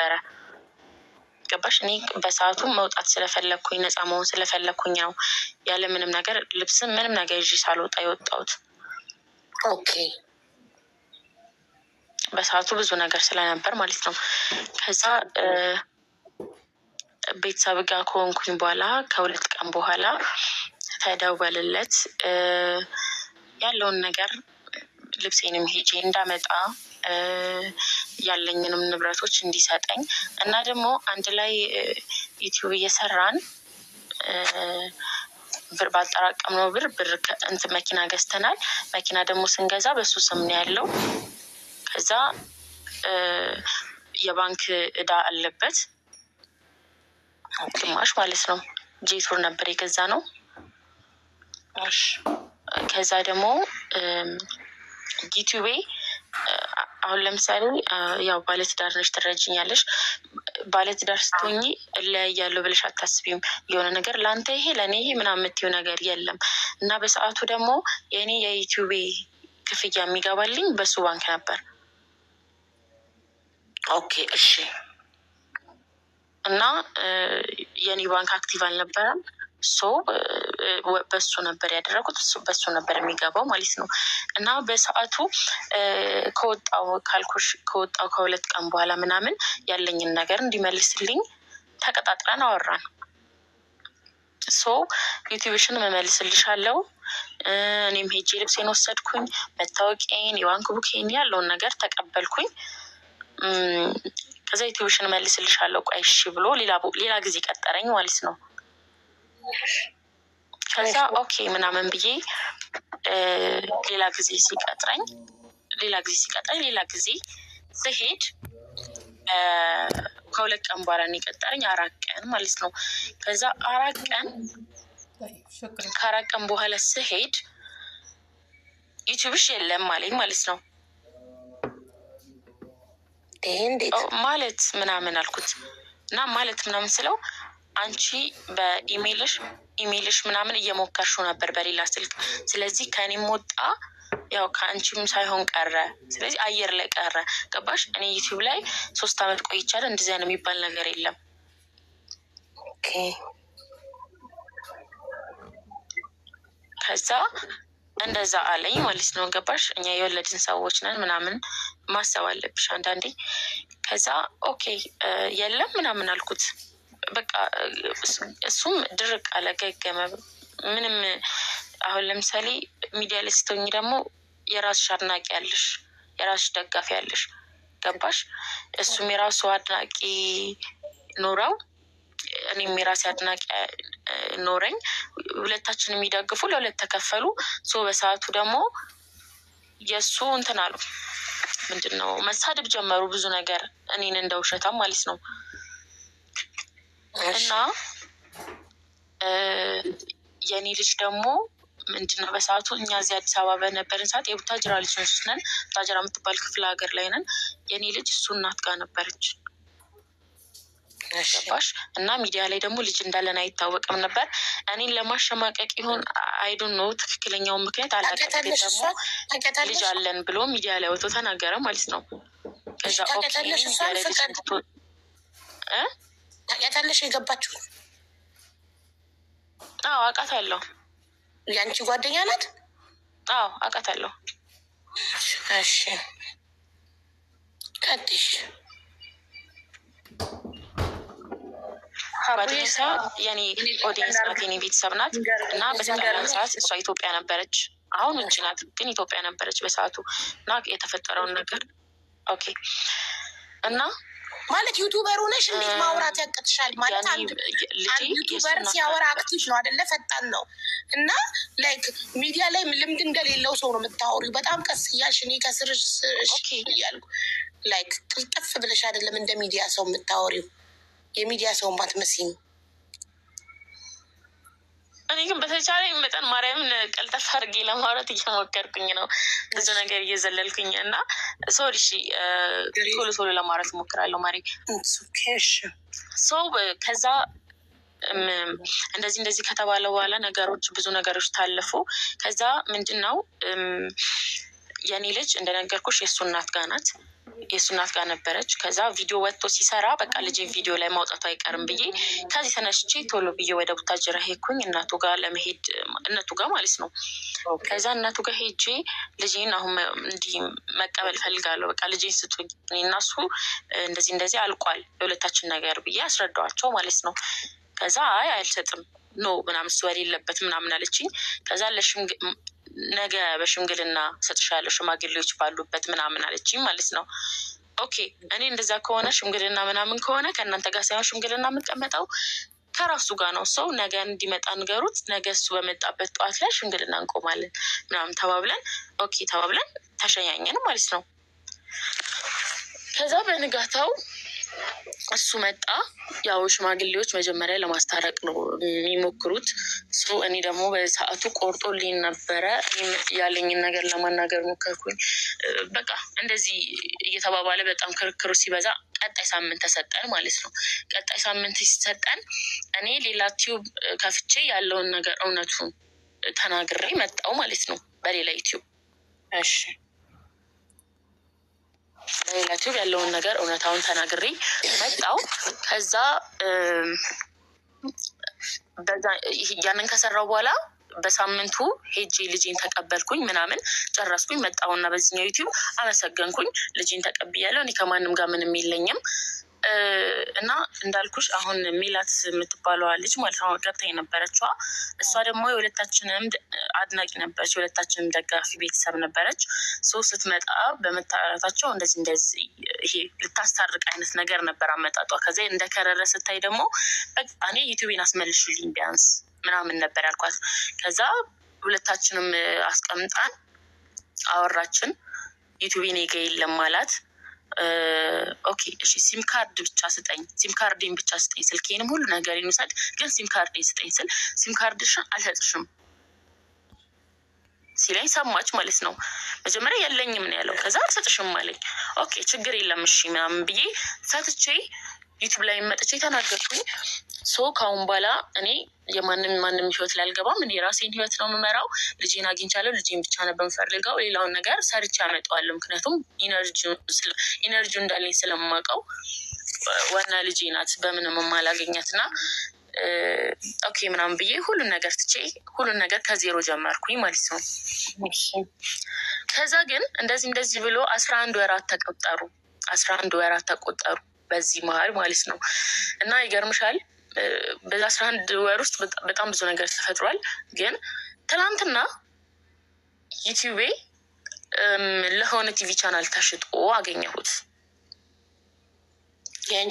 ነበረ። ገባሽ? እኔ በሰዓቱ መውጣት ስለፈለግኩኝ ነፃ መሆን ስለፈለግኩኝ ነው ያለምንም ነገር ልብስም ምንም ነገር ይዤ ሳልወጣ የወጣሁት። ኦኬ። በሰዓቱ ብዙ ነገር ስለነበር ማለት ነው። ከዛ ቤተሰብ ጋር ከሆንኩኝ በኋላ ከ2 ቀን በኋላ ተደወለለት ያለውን ነገር ልብሴንም ሄጄ እንዳመጣ ያለኝንም ንብረቶች እንዲሰጠኝ እና ደግሞ አንድ ላይ ዩቲዩብ እየሰራን ብር ባጠራቀምነው ብር እንትን መኪና ገዝተናል። መኪና ደግሞ ስንገዛ በሱ ስም ነው ያለው። ከዛ የባንክ እዳ አለበት ግማሽ ማለት ነው። ጄቱር ነበር የገዛ ነው። ከዛ ደግሞ ዩቲዩቤ አሁን ለምሳሌ ያው ባለትዳር ነሽ ትረጅኛለሽ። ባለትዳር ስትሆኚ እለያያለሁ ብለሽ አታስቢም። የሆነ ነገር ለአንተ ይሄ ለእኔ ይሄ ምናምን የምትይው ነገር የለም እና በሰዓቱ ደግሞ የእኔ የዩቲዩቤ ክፍያ የሚገባልኝ በሱ ባንክ ነበር። ኦኬ እሺ። እና የኔ ባንክ አክቲቭ አልነበረም። በሱ ነበር ያደረጉት። በሱ ነበር የሚገባው ማለት ነው። እና በሰዓቱ ከወጣው ካልኩሽ ከወጣው ከ2 ቀን በኋላ ምናምን ያለኝን ነገር እንዲመልስልኝ ተቀጣጥረን አወራን። ዩቲዩብሽን መመልስልሻለሁ፣ እኔም ሄጄ ልብሴን ወሰድኩኝ፣ መታወቂያን፣ የባንክ ቡኬን ያለውን ነገር ተቀበልኩኝ። ከዛ ዩቲዩብሽን መልስልሻለሁ ቆይ እሺ ብሎ ሌላ ጊዜ ቀጠረኝ ማለት ነው። ከዛ ኦኬ ምናምን ብዬ ሌላ ጊዜ ሲቀጥረኝ ሌላ ጊዜ ስሄድ ከ2 ቀን በኋላ ነው የቀጠረኝ። 4 ቀን ማለት ነው። ከዛ 4 ቀን ከ4 ቀን በኋላ ስሄድ ዩቲዩብሽ የለም አለኝ ማለት ነው። ማለት ምናምን አልኩት እና ማለት ምናምን ስለው አንቺ በኢሜይልሽ ምናምን እየሞከርሽው ነበር በሌላ ስልክ፣ ስለዚህ ከእኔም ወጣ ያው ከአንቺም ሳይሆን ቀረ፣ ስለዚህ አየር ላይ ቀረ። ገባሽ? እኔ ዩቲዩብ ላይ 3 አመት ቆይቻለሁ። እንደዚያ ነው የሚባል ነገር የለም። ከዛ እንደዛ አለኝ ማለት ነው። ገባሽ? እኛ የወለድን ሰዎች ነን ምናምን ማሰብ አለብሽ አንዳንዴ። ከዛ ኦኬ የለም ምናምን አልኩት። በቃ እሱም ድርቅ አለ፣ ገገመ። ምንም አሁን ለምሳሌ ሚዲያ ላይ ስትሆኚ ደግሞ የራስሽ አድናቂ ያለሽ፣ የራስሽ ደጋፊ ያለሽ። ገባሽ? እሱም የራሱ አድናቂ ኖረው እኔም የራሴ አድናቂ ኖረኝ። ሁለታችን የሚደግፉ ለ2 ተከፈሉ። በሰዓቱ ደግሞ የእሱ እንትን አሉ፣ ምንድነው መሳደብ ጀመሩ፣ ብዙ ነገር እኔን እንደ ውሸታም ማለት ነው። እና የኔ ልጅ ደግሞ ምንድነው በሰዓቱ እኛ እዚህ አዲስ አበባ በነበርን ሰዓት የቡታጅራ ልጆች ነን። ቡታጅራ የምትባል ክፍለ ሀገር ላይ ነን። የኔ ልጅ እሱ እናት ጋር ነበረች። ገባሽ? እና ሚዲያ ላይ ደግሞ ልጅ እንዳለን አይታወቅም ነበር። እኔን ለማሸማቀቅ ይሁን አይዶን ነው ትክክለኛውን ምክንያት አላውቅም። ግን ደግሞ ልጅ አለን ብሎ ሚዲያ ላይ ወጥቶ ተናገረ ማለት ነው። ከዛ ታውቂያታለሽ የገባችሁ? አዎ አውቃታለሁ። የአንቺ ጓደኛ ናት? አዎ አውቃታለሁ። እሺ ቀጥሽ። ባድሜሳ የኔ ኦዲየንስ ናት፣ የኔ ቤተሰብ ናት። እና በተቀላን ሰዓት እሷ ኢትዮጵያ ነበረች። አሁን ውጭ ናት፣ ግን ኢትዮጵያ ነበረች በሰዓቱ። እና የተፈጠረውን ነገር ኦኬ። እና ማለት ዩቱበር ሆነሽ እንዴት ማውራት ያቅትሻል? ማለት አንድ ዩቱበር ሲያወራ አክቲቭ ነው አይደለ? ፈጣን ነው። እና ላይክ ሚዲያ ላይ ልምድ እንደሌለው ሰው ነው የምታወሪው። በጣም ቀስ እያልሽ እኔ ከስርሽ እያልኩ ላይክ ቅልጥፍ ብለሽ አይደለም እንደ ሚዲያ ሰው የምታወሪው። የሚዲያ ሰው ባትመስይም። እኔ ግን በተቻለኝ መጠን ማርያምን ቀልጠፍ አድርጌ ለማውራት እየሞከርኩኝ ነው፣ ብዙ ነገር እየዘለልኩኝ እና ሶሪ ቶሎ ለማውራት እሞክራለሁ። ማሪ ከዛ እንደዚህ ከተባለ በኋላ ብዙ ነገሮች ታለፉ። ከዛ ምንድን ነው የኔ ልጅ እንደነገርኩሽ የእሱ እናት ጋር ናት። የእሱ እናት ጋር ነበረች። ከዛ ቪዲዮ ወጥቶ ሲሰራ በቃ ልጄ ቪዲዮ ላይ ማውጣቱ አይቀርም ብዬ ከዚህ ተነስቼ ቶሎ ብዬ ወደ ቡታጅራ ሄድኩኝ። እናቱ ጋር ለመሄድ እናቱ ጋር ማለት ነው። ከዛ እናቱ ጋር ሄጄ ልጄን አሁን እንዲህ መቀበል ፈልጋለሁ፣ በቃ ልጄን ስጡኝ፣ እና እሱ እንደዚህ እንደዚህ አልቋል የሁለታችን ነገር ብዬ አስረዳዋቸው ማለት ነው። ከዛ አይ አልሰጥም ኖ ምናምን እሱ የሌለበት ምናምን አለችኝ። ከዛ ነገ በሽምግልና ሰጥሻለሁ ሽማግሌዎች ባሉበት ምናምን አለችኝ ማለት ነው። ኦኬ እኔ እንደዛ ከሆነ ሽምግልና ምናምን ከሆነ ከእናንተ ጋር ሳይሆን ሽምግልና የምቀመጠው ከራሱ ጋር ነው። ሰው ነገ እንዲመጣ ንገሩት፣ ነገ እሱ በመጣበት ጠዋት ላይ ሽምግልና እንቆማለን ምናምን ተባብለን ኦኬ ተባብለን ተሸኛኘን ማለት ነው። ከዛ በንጋታው እሱ መጣ። ያው ሽማግሌዎች መጀመሪያ ለማስታረቅ ነው የሚሞክሩት። እኔ ደግሞ በሰዓቱ ቆርጦልኝ ነበረ። ያለኝን ነገር ለማናገር ሞከርኩኝ። በቃ እንደዚህ እየተባባለ በጣም ክርክሩ ሲበዛ ቀጣይ ሳምንት ተሰጠን ማለት ነው። ቀጣይ ሳምንት ሲሰጠን እኔ ሌላ ቲዩብ ከፍቼ ያለውን ነገር እውነቱን ተናግሬ መጣው ማለት ነው በሌላ ዩቲዩብ። እሺ በሌላ ዩቲዩብ ያለውን ነገር እውነታውን ተናግሬ መጣው። ከዛ ያንን ከሰራው በኋላ በሳምንቱ ሄጄ ልጄን ተቀበልኩኝ ምናምን ጨረስኩኝ። መጣውና በዚህኛው ዩቲዩብ አመሰገንኩኝ። ልጄን ተቀብያለሁ። እኔ ከማንም ጋር ምንም የለኝም። እና እንዳልኩሽ አሁን ሜላት የምትባለዋ ልጅ ማለት ነው ገብታ የነበረችዋ እሷ ደግሞ የሁለታችንም አድናቂ ነበረች፣ የሁለታችንም ደጋፊ ቤተሰብ ነበረች። ስትመጣ በመታረታቸው እንደዚህ ይሄ ልታስታርቅ አይነት ነገር ነበር አመጣጧ። ከዚያ እንደከረረ ስታይ ደግሞ በቃ እኔ ዩቲዩቤን አስመልሹልኝ ቢያንስ ምናምን ነበር ያልኳት። ከዛ ሁለታችንም አስቀምጣን አወራችን። ዩቲዩቤን ጋ የለም አላት። ኦኬ እሺ ሲም ካርድ ብቻ ስጠኝ፣ ሲም ካርዴን ብቻ ስጠኝ፣ ስልኬንም ሁሉ ነገር ይንውሰድ፣ ግን ሲም ካርዴን ስጠኝ ስል ሲም ካርድሽን አልሰጥሽም ሲለኝ ሰማች ማለት ነው። መጀመሪያ የለኝም ነው ያለው። ከዛ አልሰጥሽም አለኝ። ኦኬ ችግር የለም እሺ ምናምን ብዬ ፈትቼ ዩቲዩብ ላይ መጥቼ ተናገርኩኝ። ከአሁን በኋላ እኔ ማንም ህይወት ላይ አልገባም። እኔ ራሴን ህይወት ነው የምመራው። ልጄን አግኝቻለሁ፣ ልጄን ብቻ ነበር የምፈልገው። ሌላውን ነገር ሰርቼ ያመጣዋለሁ። ምክንያቱም ኢነርጂው እንዳለኝ ስለማውቀው ዋና ልጄ ናት፣ በምንም የማላገኛት እና ኦኬ ምናምን ብዬ ሁሉን ነገር ትቼ ሁሉን ነገር ከዜሮ ጀመርኩኝ ማለት ነው። ከዛ ግን እንደዚህ ብሎ 11 ወራት ተቆጠሩ በዚህ መሀል ማለት ነው። እና ይገርምሻል በዛ 11 ወር ውስጥ በጣም ብዙ ነገር ተፈጥሯል። ግን ትናንትና ዩቲዩቤ ለሆነ ቲቪ ቻናል ተሽጦ አገኘሁት፣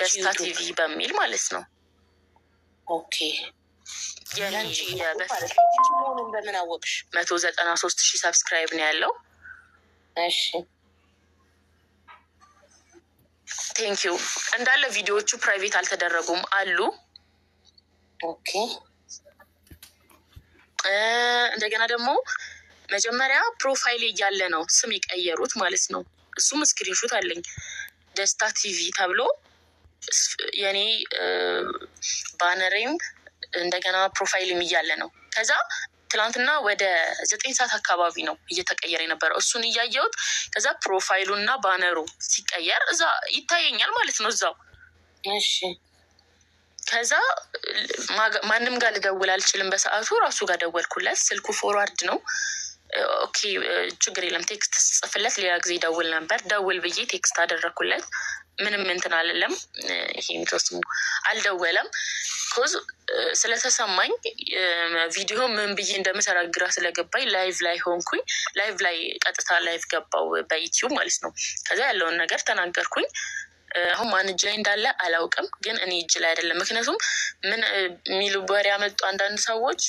ደስታ ቲቪ በሚል ማለት ነው። ኦኬ በምን አወቅሽ? 193,000 ሰብስክራይብ ነው ያለው። እሺ ቴንኪዩ። እንዳለ ቪዲዮዎቹ ፕራይቬት አልተደረጉም አሉ። ኦኬ እንደገና ደግሞ መጀመሪያ ፕሮፋይል እያለ ነው ስም የቀየሩት ማለት ነው። እሱም ስክሪንሾት አለኝ። ደስታ ቲቪ ተብሎ የኔ ባነሬም እንደገና ፕሮፋይልም እያለ ነው። ከዛ ትላንትና ወደ 9 ሰዓት አካባቢ ነው እየተቀየረ የነበረው። እሱን እያየሁት ከዛ ፕሮፋይሉ እና ባነሩ ሲቀየር እዛ ይታየኛል ማለት ነው እዛው። እሺ ከዛ ማንም ጋር ልደውል አልችልም። በሰዓቱ ራሱ ጋር ደወልኩለት። ስልኩ ፎርዋርድ ነው። ኦኬ ችግር የለም ቴክስት ጽፍለት ሌላ ጊዜ ደውል ነበር። ደውል ብዬ ቴክስት አደረኩለት። ምንም እንትን አለለም። ይሄ ምትወስሙ አልደወለም። ኮዝ ስለተሰማኝ ቪዲዮ ምን ብዬ እንደምሰራ ግራ ስለገባኝ ላይቭ ላይ ሆንኩኝ። ላይቭ ላይ ቀጥታ ላይቭ ገባው በዩቲዩብ ማለት ነው። ከዛ ያለውን ነገር ተናገርኩኝ። አሁን ማን እጅ ላይ እንዳለ አላውቅም፣ ግን እኔ እጅ ላይ አይደለም። ምክንያቱም ምን የሚሉ ወሬ ያመጡ አንዳንድ ሰዎች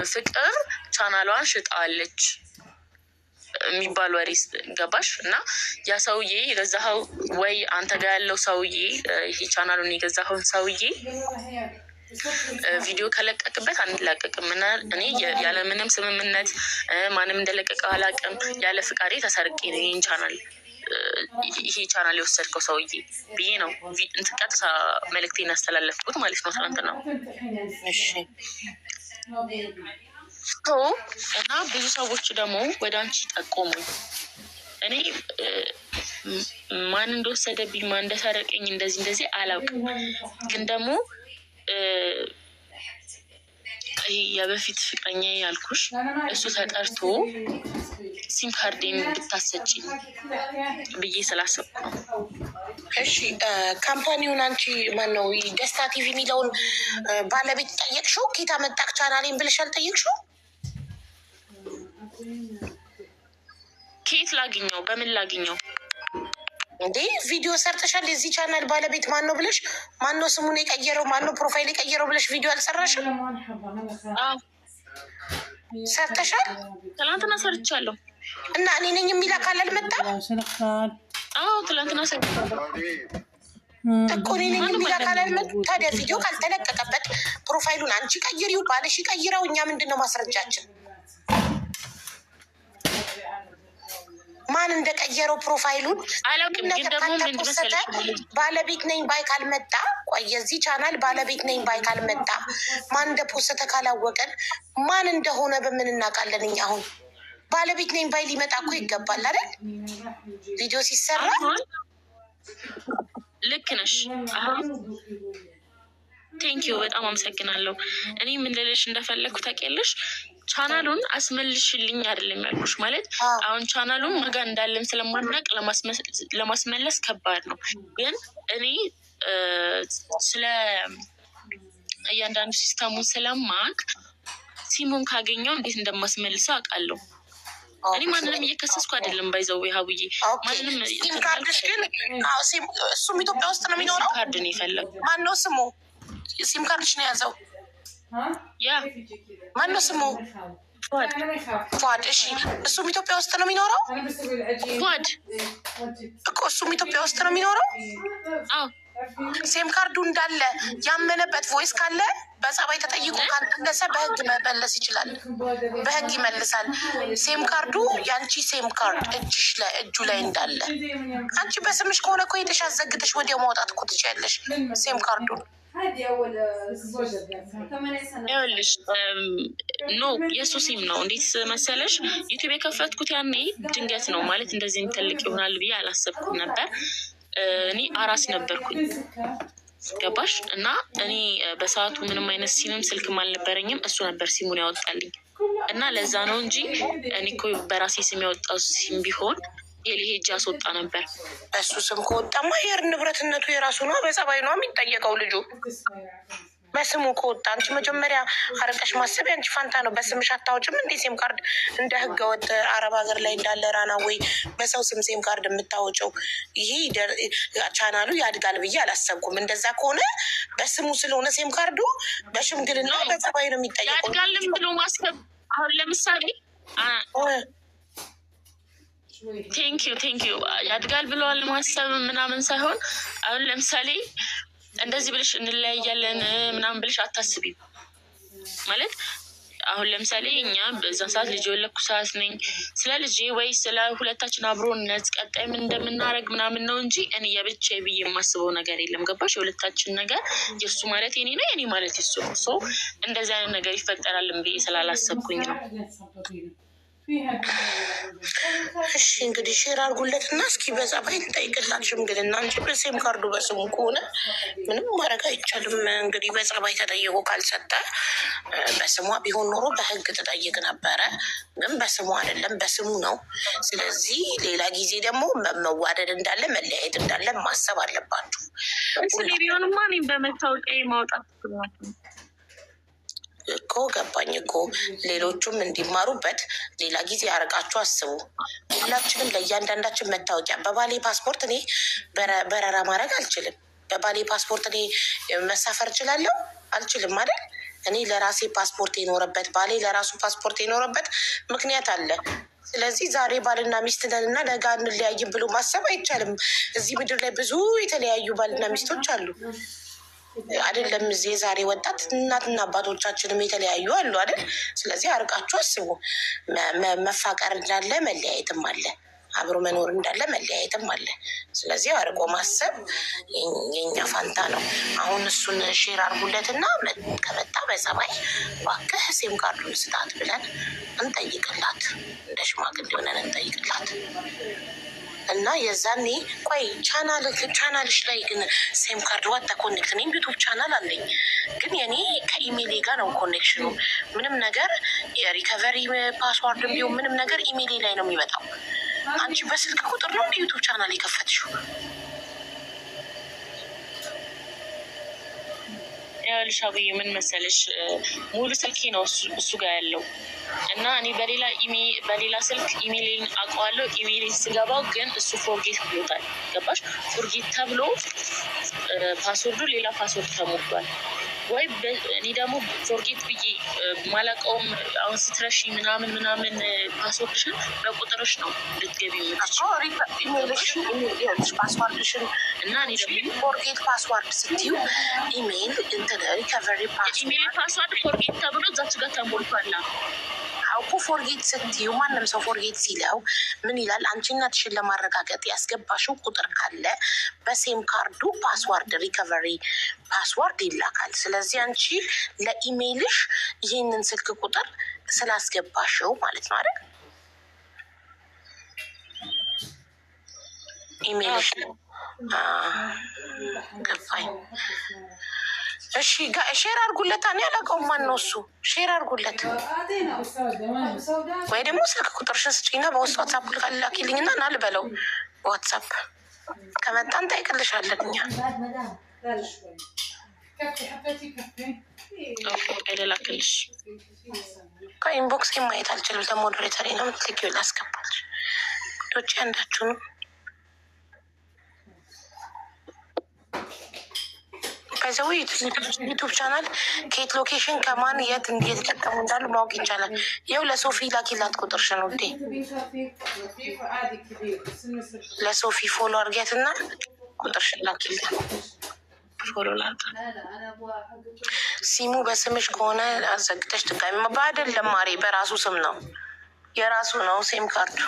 ፍቅር ቻናሏን ሽጣለች የሚባል ወሬ ገባሽ? እና ያ ሰውዬ የገዛኸው ወይ አንተ ጋር ያለው ሰውዬ ይሄ ቻናሉን የገዛኸውን ሰውዬ ቪዲዮ ከለቀቅበት አንላቀቅም እና እኔ ያለምንም ስምምነት ማንም እንደለቀቀው አላውቅም። ያለ ፍቃዴ ተሰርቄ ነው ይህን ቻናል ይሄ ቻናል የወሰድከው ሰውዬ ብዬ ነው ቀጥታ መልእክቴን ያስተላለፍኩት ማለት ነው ትናንትና ነው። እሺ እና ብዙ ሰዎች ደግሞ ወደ አንቺ ጠቆሙኝ። እኔ ማን እንደወሰደብኝ ማን እንደሰረቀኝ እንደዚህ አላውቅም። ግን ደግሞ የበፊት ፍቅረኛ ያልኩሽ እሱ ተጠርቶ ሲም ካርዴን ብታሰጪኝ ብዬ ስላሰብኩ ነው። እሺ ካምፓኒውን አንቺ ማነው ደስታ ቲቪ የሚለውን ባለቤት ጠየቅሽው? ኬታ መጣክ ቻናሌን ብለሽ አልጠየቅሽው? ኬት ላግኘው? በምን ላግኘው? እንዴ ቪዲዮ ሰርተሻል? የዚህ ቻናል ባለቤት ማን ነው ብለሽ ማን ነው ስሙን የቀየረው ማን ነው ፕሮፋይል የቀየረው ብለሽ ቪዲዮ አልሰራሽም? ሰርተሻል? ትላንትና ሰርቻለሁ። እና እኔ ነኝ የሚል አካል አልመጣም? አዎ ትላንትና ሰርቻለሁ እኮ እኔ ነኝ የሚል አካል አልመጣም። ታዲያ ቪዲዮ ካልተለቀቀበት ፕሮፋይሉን አንቺ ቀይሪው ባለሽ ቀይረው፣ እኛ ምንድን ነው ማስረጃችን? ማን እንደቀየረው ፕሮፋይሉን ካልተፖሰተ ባለቤት ነኝ ባይ ካልመጣ፣ ቆይ የዚህ ቻናል ባለቤት ነኝ ባይ ካልመጣ ማን እንደፖሰተ ካላወቀን ማን እንደሆነ በምን እናውቃለን? እኛ አሁን ባለቤት ነኝ ባይ ሊመጣ እኮ ይገባል አይደል? ቪዲዮ ሲሰራ ልክ ነሽ። ቴንኪዩ በጣም አመሰግናለሁ። እኔ ምን ልልሽ እንደፈለግኩ ታውቂያለሽ? ቻናሉን አስመልሽልኝ አይደለም ያልኩሽ። ማለት አሁን ቻናሉን ማጋ እንዳለን ስለማናቅ ለማስመለስ ከባድ ነው። ግን እኔ ስለ እያንዳንዱ ሲስተሙን ስለማቅ ሲሙን ካገኘው እንዴት እንደማስመልሰው አውቃለሁ። እኔ ማንንም እየከሰስኩ አይደለም። ባይዘው ሀቡዬ ማንንም ሲም ካርድሽ ግን እሱም ኢትዮጵያ ውስጥ ነው የሚኖረው። ካርድ ነው የፈለጉ። ማነው ስሙ? ሲም ካርድሽ ነው የያዘው? ያ ማነው ስሙ? ፏድ። እሺ እሱም ኢትዮጵያ ውስጥ ነው የሚኖረው? ፏድ እኮ እሱም ኢትዮጵያ ውስጥ ነው የሚኖረው? አዎ ሴም ካርዱ እንዳለ ያመነበት ቮይስ ካለ በጸባይ ተጠይቆ ካልመለሰ በህግ መመለስ ይችላል። በህግ ይመልሳል። ሴም ካርዱ የአንቺ ሴም ካርድ እጁ ላይ እንዳለ አንቺ በስምሽ ከሆነ እኮ ሄደሽ አዘግተሽ ወዲያው ማውጣት እኮ ትችያለሽ ሴም ካርዱን። ይኸውልሽ ኖ የእሱ ሲም ነው። እንዴት መሰለሽ ዩቲዩብ የከፈትኩት ያኔ ድንገት ነው። ማለት እንደዚህ ትልቅ ይሆናል ብዬ አላሰብኩም ነበር። እኔ አራስ ነበርኩኝ ገባሽ? እና እኔ በሰዓቱ ምንም አይነት ሲምም ስልክም አልነበረኝም። እሱ ነበር ሲሙን ያወጣልኝ እና ለዛ ነው እንጂ እኔ እኮ በራሴ ስም ያወጣው ሲም ቢሆን የሊሄጅ አስወጣ ነበር። እሱ ስም ከወጣማ የር ንብረትነቱ የራሱ ነው። በጸባይ ነው የሚጠየቀው ልጁ። በስሙ ከወጣ አንቺ መጀመሪያ አርቀሽ ማሰብ አንቺ ፋንታ ነው። በስምሽ አታወጭም እንዴ ሴም ካርድ? እንደ ህገወጥ አረብ ሀገር ላይ እንዳለ ራና ወይ በሰው ስም ሴም ካርድ የምታወጨው? ይሄ ቻናሉ ያድጋል ብዬ አላሰብኩም። እንደዛ ከሆነ በስሙ ስለሆነ ሴም ካርዱ በሽምግልና በጸባይ ነው የሚጠየቀው። ያድጋልም ብሎ ማሰብ አሁን ለምሳሌ ቴንኪዩ ያድጋል ብለዋል ማሰብ ምናምን ሳይሆን አሁን ለምሳሌ እንደዚህ ብልሽ እንለያያለን ምናምን ብልሽ አታስቢም። ማለት አሁን ለምሳሌ እኛ በዛ ሰዓት ልጅ የወለድኩ ሰዓት ነኝ። ስለ ልጄ ወይ ስለ ሁለታችን አብሮነት ቀጣይ ምን እንደምናደርግ ምናምን ነው እንጂ እኔ የብቻ ብዬ የማስበው ነገር የለም። ገባሽ? የሁለታችን ነገር የእሱ ማለት የኔ ነው፣ የኔ ማለት የሱ ነው። ሶ እንደዚህ አይነት ነገር ይፈጠራልን ብዬ ስላላሰብኩኝ ነው። እሺ እንግዲህ ሼር አድርጉለት እና እስኪ በጸባይ እንጠይቅላት ሽምግልና እንጂ በሴም ካርዱ በስሙ ከሆነ ምንም ማድረግ አይቻልም። እንግዲህ በጸባይ ተጠይቆ ካልሰጠ በስሟ ቢሆን ኖሮ በህግ ተጠይቅ ነበረ። ግን በስሙ አይደለም፣ በስሙ ነው። ስለዚህ ሌላ ጊዜ ደግሞ መዋደድ እንዳለ መለያየት እንዳለ ማሰብ አለባችሁ። ቢሆንማ እኔም በመታወቂያ ማውጣት እኮ ገባኝ እኮ ሌሎቹም እንዲማሩበት ሌላ ጊዜ አርቃችሁ አስቡ። ሁላችንም ለእያንዳንዳችን መታወቂያ በባሌ ፓስፖርት እኔ በረራ ማድረግ አልችልም። በባሌ ፓስፖርት እኔ መሳፈር እችላለሁ? አልችልም አይደል? እኔ ለራሴ ፓስፖርት የኖረበት ባሌ ለራሱ ፓስፖርት የኖረበት ምክንያት አለ። ስለዚህ ዛሬ ባልና ሚስት ነን እና ነገ እንለያይም ብሎ ማሰብ አይቻልም። እዚህ ምድር ላይ ብዙ የተለያዩ ባልና ሚስቶች አሉ አይደለም? እዚህ የዛሬ ወጣት እናትና አባቶቻችንም የተለያዩ አሉ አይደል? ስለዚህ አርቃችሁ አስቡ። መፋቀር እንዳለ መለያየትም አለ። አብሮ መኖር እንዳለ መለያየትም አለ። ስለዚህ አርቆ ማሰብ የኛ ፋንታ ነው። አሁን እሱን ሼር አርጉለትና ከመጣ በጸባይ እባክህ ሲም ካርዱን ስጣት ብለን እንጠይቅላት፣ እንደ ሽማግሌ ሆነን እንጠይቅላት እና የዛኔ ቆይ ቻናልሽ ላይ ግን ሴም ካርድ ዋታ ኮኔክት እኔም ዩቱብ ቻናል አለኝ፣ ግን የኔ ከኢሜይሌ ጋር ነው ኮኔክሽኑ። ምንም ነገር የሪከቨሪ ፓስዋርድ ቢሆን ምንም ነገር ኢሜይሌ ላይ ነው የሚመጣው። አንቺ በስልክ ቁጥር ነው ዩቱብ ቻናል የከፈትሽው? ያልሻ ብዬ ምን መሰለሽ ሙሉ ስልኬ ነው እሱ ጋር ያለው እና እኔ በሌላ ስልክ ኢሜይሌን አውቀዋለሁ። ኢሜይሌን ስገባው ግን እሱ ፎርጌት ብሎታል። ገባሽ? ፎርጌት ተብሎ ፓስወርዱ ሌላ ፓስወርድ ተሞልቷል። ወይ እኔ ደግሞ ፎርጌት ብዬ ማላውቀውም አሁን ስትረሺ ምናምን ፓስወርድሽን በቁጥርሽ ነው ልትገቢ ፓስዋርድሽን እና እኔ ደግሞ ፎርጌት ፓስዋርድ ስትዩ ኢሜይል ሪከቨሪ ፓስዋርድ ፎርጌት ተብሎ እዛች ጋር ተሞልቷል። አውቁ ፎርጌት ስትዩ ማንም ሰው ፎርጌት ሲለው ምን ይላል? አንቺ እናትሽን ለማረጋገጥ ያስገባሽው ቁጥር ካለ በሴም ካርዱ ፓስዋርድ ሪከቨሪ ፓስዋርድ ይላካል። ስለዚህ አንቺ ለኢሜይልሽ ይህንን ስልክ ቁጥር ስላስገባሽው ማለት ነው አይደል? ኢሜይልሽ ገባኝ። እሺ ሼር አርጉለት። እኔ አላውቀውም ማን ነው እሱ። ሼር አርጉለት ወይ ደግሞ ስልክ ቁጥርሽን ስጪና በውስጥ ዋትሳፕ ላኪልኝና ና ልበለው። በዋትሳፕ ከመጣ እንጠይቅልሻለን እኛ። ላክልሽ ከኢንቦክስ ማየት አልችልም። ለሞዴሬተሪ ነው የምትልኪው። ላስገባልሽ ዶቼ አንዳችሁ ነው ከዚው ዩቱብ ቻናል ከየት ሎኬሽን ከማን የት እየተጠቀሙ እንዳሉ ማወቅ ይቻላል። ይኸው ለሶፊ ላኪላት ቁጥርሽን ውዴ። ለሶፊ ፎሎ አርጊያትና ቁጥርሽን ላኪላት። ፎሎ ላርጋ። ሲሙ በስምሽ ከሆነ አዘግተሽ ድጋሚ በአይደለም ማሬ፣ በራሱ ስም ነው፣ የራሱ ነው ሴም ካርዱ።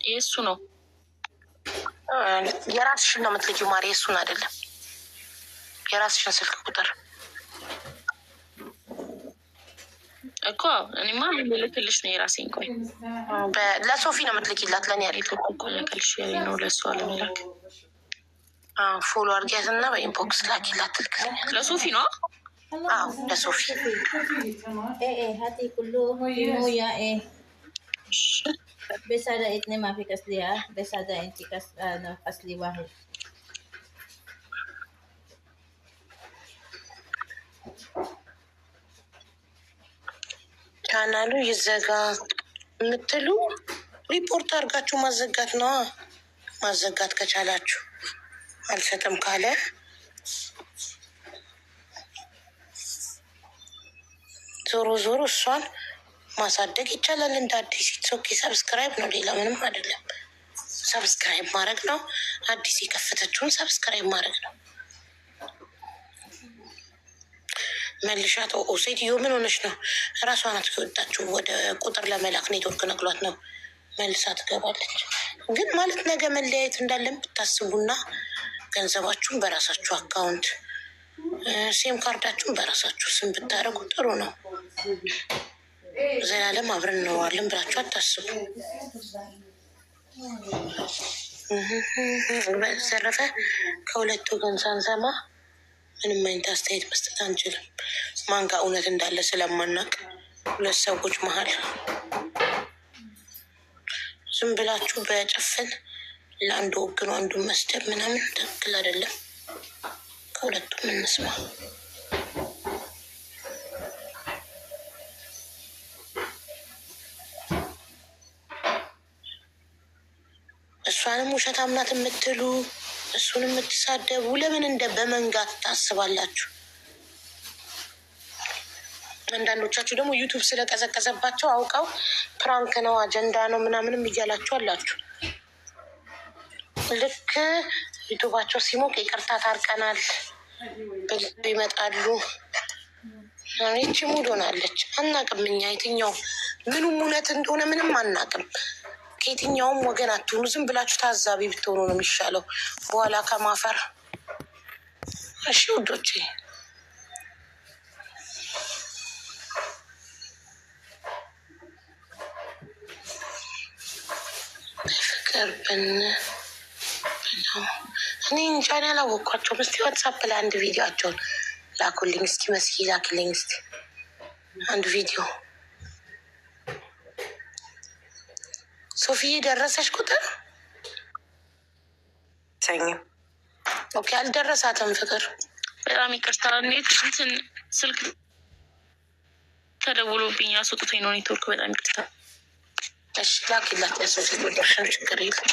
የእሱ ነው። የራስሽን ነው የምትልኪው ማሪ፣ የእሱን አይደለም። የራስሽን ስልክ ቁጥር እኮ እኔማ ምን ልልክልሽ ነው የራሴን። ቆይ ለሶፊ ነው የምትልኪላት፣ ለእኔ ያለ ልክልሽ ነው ለእሱ አለመላክ። ፎሎ አድርጊያት እና በኢንቦክስ ላኪላት ትልክልኛል። ለሶፊ ነው? አዎ ለሶፊ። Besada itne mafi kasli ha. Besada inti kasli wahid. ቻናሉ ይዘጋ የምትሉ ሪፖርት አድርጋችሁ ማዘጋት ነው። ማዘጋት ከቻላችሁ፣ አልሰጥም ካለ ዞሮ ዞሮ እሷን ማሳደግ ይቻላል እንደ አዲስ። ኦኬ ሰብስክራይብ ነው፣ ሌላ ምንም አይደለም። ሰብስክራይብ ማድረግ ነው። አዲስ የከፈተችውን ሰብስክራይብ ማድረግ ነው። መልሻት። ሴትዮ ምን ሆነች ነው? እራሷ ናት ከወጣችሁ። ወደ ቁጥር ለመላክ ኔትወርክ ነግሏት ነው። መልሳ ትገባለች። ግን ማለት ነገ መለያየት እንዳለን ብታስቡና ገንዘባችሁን በራሳችሁ አካውንት፣ ሴም ካርዳችሁን በራሳችሁ ስም ብታደርጉ ጥሩ ነው። ዘላለም አብረን እንኖራለን ብላችሁ አታስቡ። በተረፈ ከሁለት ወገን ሳንሰማ ምንም አይነት አስተያየት መስጠት አንችልም። ማን ጋር እውነት እንዳለ ስለማናቅ ሁለት ሰዎች መሀል ዝም ብላችሁ በጭፍን ለአንዱ ወግኑ አንዱን መስደብ ምናምን ትክክል አይደለም። ከሁለቱም እንስማ። እሷንም ውሸታም ናት የምትሉ እሱን የምትሳደቡ ለምን እንደ በመንጋት ታስባላችሁ? አንዳንዶቻችሁ ደግሞ ዩቱብ ስለቀዘቀዘባቸው አውቀው ፕራንክ ነው አጀንዳ ነው ምናምንም እያላችሁ አላችሁ። ልክ ዩቱባቸው ሲሞቅ ይቅርታ ታርቀናል ይመጣሉ። ይቺ ሙድ ሆናለች። አናቅም እኛ የትኛው ምኑም እውነት እንደሆነ ምንም አናቅም። ከየትኛውም ወገን አትሆኑ። ዝም ብላችሁ ታዛቢ ብትሆኑ ነው የሚሻለው በኋላ ከማፈር። እሺ ውዶቼ ፍቅርብን እኔ እንጃን ያላወቅኳቸውም። እስቲ ዋትሳፕ ላይ አንድ ቪዲዮቸውን ላኩልኝ እስቲ። መስኪ ላክልኝ እስቲ አንድ ቪዲዮ። ሶፊዬ ደረሰሽ ቁጥር ሰኝም ኦኬ። አልደረሳትም ፍቅር። በጣም ይቅርታ። እንዴት እንትን ስልክ ተደውሎብኝ አስወጥቶኝ ነው ኔትወርክ። በጣም ይቅርታ። እሺ ላኪላት ያሰፊ ደርሻን ችግር የለም።